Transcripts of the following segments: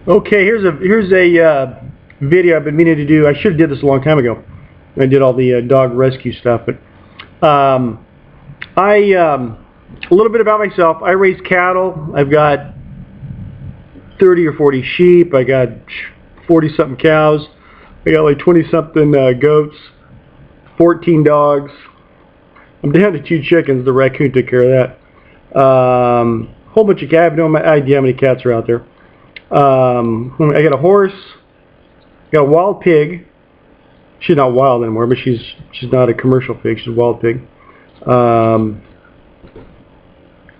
Okay, here's a video I've been meaning to do. I should have did this a long time ago. I did all the dog rescue stuff, but a little bit about myself. I raise cattle. I've got 30 or 40 sheep. I got 40-something cows. I got like 20-something goats, 14 dogs. I'm down to 2 chickens. The raccoon took care of that. Whole bunch of cats. I have no idea how many cats are out there. I got a horse. Got a wild pig. She's not wild anymore, but she's not a commercial pig. She's a wild pig.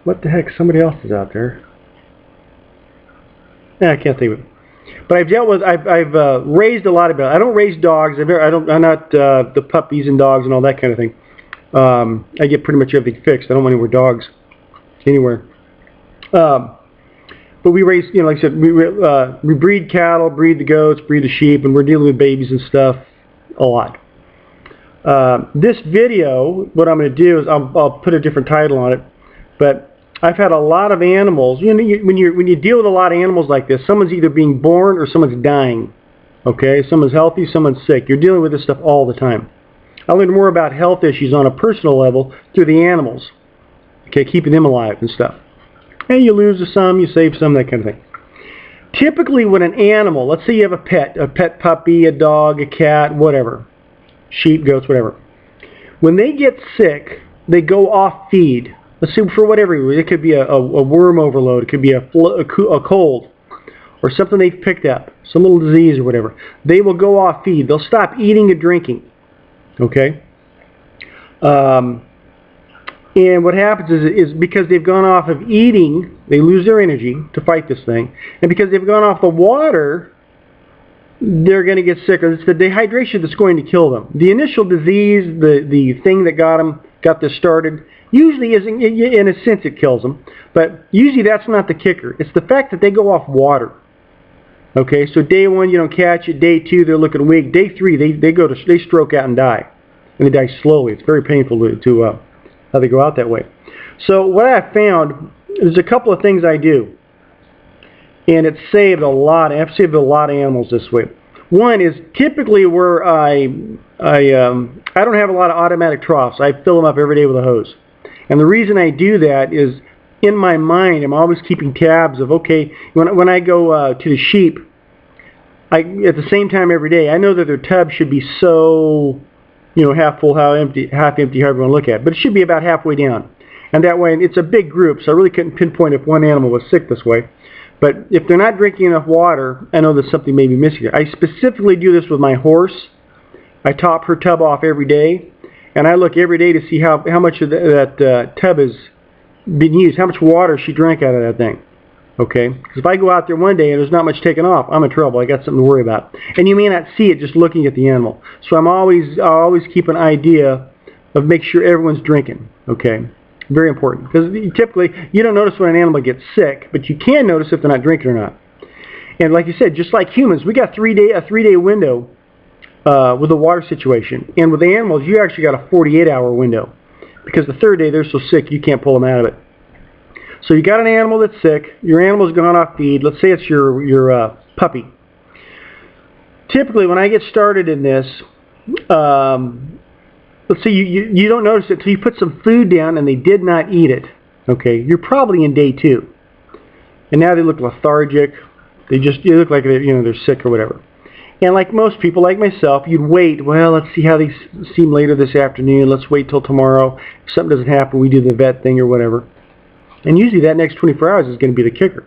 What the heck? Somebody else is out there. I can't think of it. But I've raised a lot of it. I don't raise dogs. I'm not the puppies and dogs and all that kind of thing. I get pretty much everything fixed. I don't want any more dogs anywhere. But we raise, like I said, we breed cattle, breed the goats, breed the sheep, and we're dealing with babies and stuff a lot. This video, what I'm going to do is I'll put a different title on it, but I've had a lot of animals. When you deal with a lot of animals like this, someone's either being born or someone's dying. Okay, someone's healthy, someone's sick. You're dealing with this stuff all the time. I learned more about health issues on a personal level through the animals. Okay, keeping them alive and stuff. And you lose some, you save some, that kind of thing. Typically when an animal, let's say you have a pet puppy, a dog, a cat, whatever, sheep, goats, whatever. When they get sick, they go off feed. Let's see, for whatever reason. It could be a worm overload, it could be a cold, or something they've picked up, some little disease or whatever. They will go off feed. They'll stop eating and drinking. Okay? And what happens is because they've gone off of eating, they lose their energy to fight this thing. And because they've gone off the water, they're going to get sicker. It's the dehydration that's going to kill them. The initial disease, the thing that got this started, usually isn't, in a sense it kills them. But usually that's not the kicker. It's the fact that they go off water. Okay, so day 1 you don't catch it. Day 2 they're looking weak. Day 3 they stroke out and die. And they die slowly. It's very painful to how they go out that way. So what I found is a couple of things I do, and it's saved a lot. I've saved a lot of animals this way. One is typically where I don't have a lot of automatic troughs. I fill them up every day with a hose, and the reason I do that is in my mind I'm always keeping tabs of, okay, when I go to the sheep, at the same time every day I know that their tub should be so, half full, half empty, however you want to look at it. But it should be about halfway down. And that way, it's a big group, so I really couldn't pinpoint if one animal was sick this way. But if they're not drinking enough water, I know that something may be missing there. I specifically do this with my horse. I top her tub off every day, and I look every day to see how much of that tub has been used, how much water she drank out of that thing. Okay? Because if I go out there one day and there's not much taken off, I'm in trouble. I got something to worry about. And you may not see it just looking at the animal. So I always keep an idea of make sure everyone's drinking. Okay? Very important. Because typically you don't notice when an animal gets sick, but you can notice if they're not drinking or not. And like you said, just like humans, we got a 3-day window with the water situation. And with the animals, you actually got a 48-hour window. Because the 3rd day they're so sick you can't pull them out of it. So you got an animal that's sick, your animal's gone off feed, let's say it's your puppy. Typically when I get started in this, let's say you don't notice it until you put some food down and they did not eat it. Okay, you're probably in day 2. And now they look lethargic, they look like they're sick or whatever. And like most people, like myself, you'd wait, well, let's see how they seem later this afternoon, let's wait till tomorrow. If something doesn't happen, we do the vet thing or whatever. And usually that next 24 hours is going to be the kicker.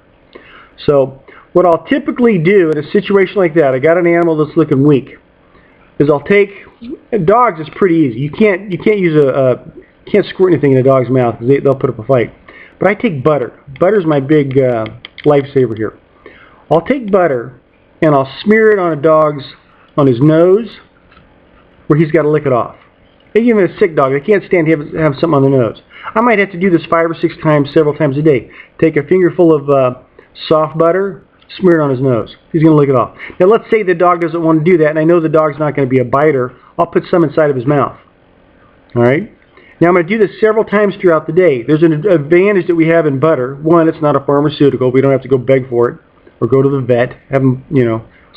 So what I'll typically do in a situation like that, I got an animal that's looking weak, is I'll take, dogs is pretty easy. You can't squirt anything in a dog's mouth because they'll put up a fight. But I take butter. Butter's my big lifesaver here. I'll take butter and I'll smear it on his nose where he's got to lick it off. Even a sick dog, they can't stand to have something on their nose. I might have to do this 5 or 6 times, several times a day. Take a fingerful of soft butter, smear it on his nose. He's going to lick it off. Now let's say the dog doesn't want to do that, and I know the dog's not going to be a biter. I'll put some inside of his mouth. All right? Now I'm going to do this several times throughout the day. There's an advantage that we have in butter. One, it's not a pharmaceutical. We don't have to go beg for it. or go to the vet, have them,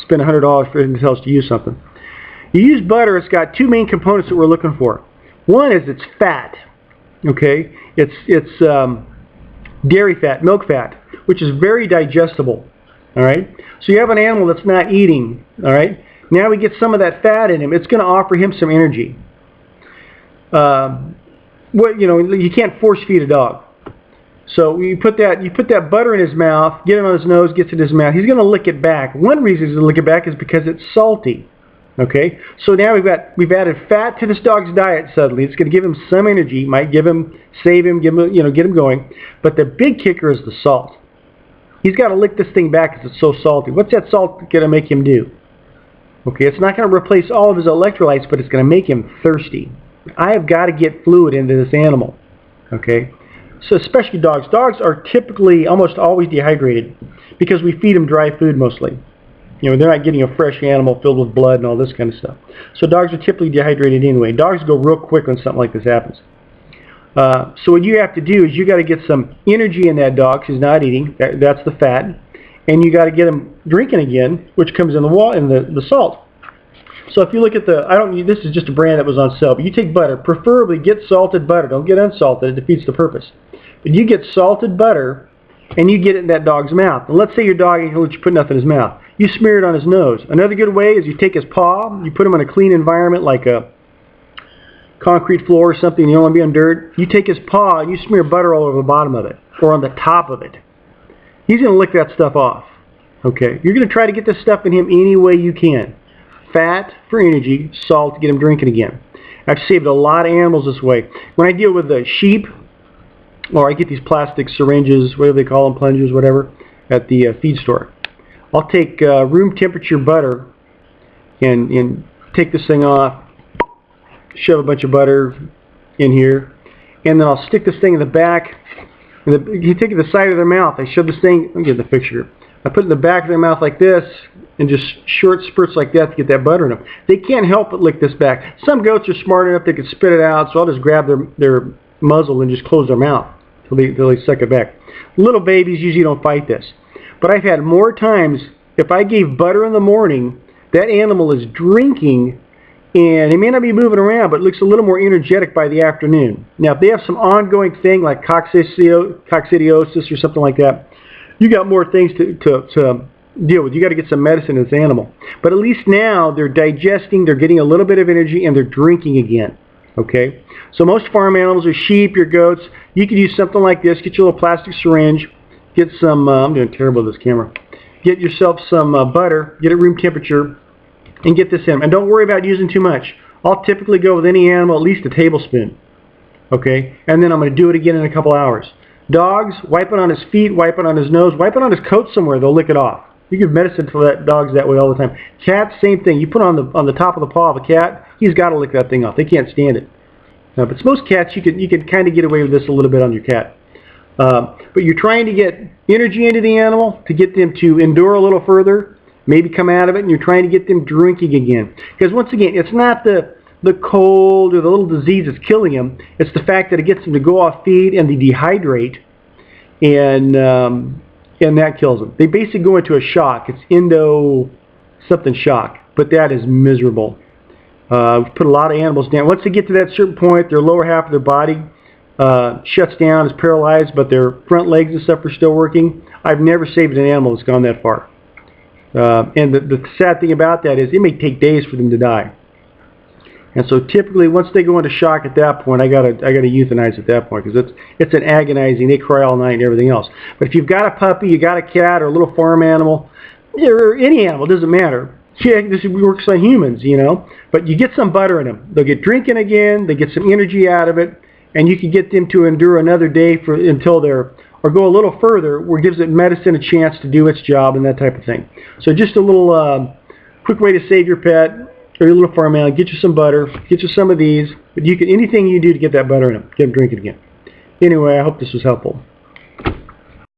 spend $100 for anything else to use something. You use butter, it's got two main components that we're looking for. One is it's fat, okay? It's dairy fat, milk fat, which is very digestible, all right? So you have an animal that's not eating, all right? Now we get some of that fat in him. It's going to offer him some energy. You can't force feed a dog. So you put that butter in his mouth, get it on his nose, gets it in his mouth. He's going to lick it back. One reason he's going to lick it back is because it's salty. Okay, so now we've added fat to this dog's diet suddenly. It's going to give him some energy, might save him, get him going. But the big kicker is the salt. He's got to lick this thing back because it's so salty. What's that salt going to make him do? Okay, it's not going to replace all of his electrolytes, but it's going to make him thirsty. I have got to get fluid into this animal. Okay, so especially dogs. Dogs are typically almost always dehydrated because we feed them dry food mostly. They're not getting a fresh animal filled with blood and all this kind of stuff. So dogs are typically dehydrated anyway. Dogs go real quick when something like this happens. So what you have to do is you got to get some energy in that dog because he's not eating. That's the fat. And you got to get him drinking again, which comes in the salt. So if you look at this is just a brand that was on sale, but you take butter, preferably get salted butter. Don't get unsalted, it defeats the purpose. But you get salted butter and you get it in that dog's mouth. And let's say your dog ain't going to let you put nothing in his mouth. You smear it on his nose. Another good way is you take his paw, you put him in a clean environment like a concrete floor or something, you don't want to be on dirt. You take his paw and you smear butter all over the bottom of it or on the top of it. He's going to lick that stuff off. Okay, you're going to try to get this stuff in him any way you can. Fat for energy, salt to get him drinking again. I've saved a lot of animals this way. When I deal with the sheep, or I get these plastic syringes, whatever they call them, plungers, whatever, at the feed store. I'll take room temperature butter and take this thing off, shove a bunch of butter in here, and then I'll stick this thing in the back. You take it to the side of their mouth. I shove this thing, let me get the picture. I put it in the back of their mouth like this, and just short spurts like that to get that butter in them. They can't help but lick this back. Some goats are smart enough they can spit it out, so I'll just grab their muzzle and just close their mouth till they suck it back. Little babies usually don't fight this. But I've had more times, if I gave butter in the morning, that animal is drinking, and he may not be moving around, but looks a little more energetic by the afternoon. Now, if they have some ongoing thing like coccidiosis or something like that, you got more things to deal with. You got to get some medicine in this animal. But at least now they're digesting, they're getting a little bit of energy, and they're drinking again. Okay? So most farm animals are sheep, your goats. You could use something like this. Get your little plastic syringe. Get some, I'm doing terrible with this camera. Get yourself some butter. Get it room temperature. And get this in. And don't worry about using too much. I'll typically go with any animal at least a tablespoon. Okay? And then I'm going to do it again in a couple hours. Dogs, wipe it on his feet, wipe it on his nose, wipe it on his coat somewhere. They'll lick it off. You give medicine for dogs that way all the time. Cats, same thing. You put it on the top of the paw of a cat, he's got to lick that thing off. They can't stand it. But most cats, you can kind of get away with this a little bit on your cat. But you're trying to get energy into the animal to get them to endure a little further, maybe come out of it, and you're trying to get them drinking again. Because once again, it's not the cold or the little disease that's killing them. It's the fact that it gets them to go off feed and they dehydrate, and that kills them. They basically go into a shock. It's endo-something shock, but that is miserable. We've put a lot of animals down. Once they get to that certain point, their lower half of their body shuts down, is paralyzed, but their front legs and stuff are still working. I've never saved an animal that's gone that far. And the sad thing about that is it may take days for them to die. And so typically, once they go into shock at that point, I gotta euthanize at that point because it's an agonizing. They cry all night and everything else. But if you've got a puppy, you got a cat or a little farm animal, or any animal, doesn't matter. Yeah, this works on humans, But you get some butter in them. They'll get drinking again. They get some energy out of it, and you can get them to endure another day until or go a little further, where it gives it medicine a chance to do its job and that type of thing. So just a little quick way to save your pet or your little farm animal. Get you some butter. Get you some of these. But anything you do to get that butter in them, get them drinking again. Anyway, I hope this was helpful.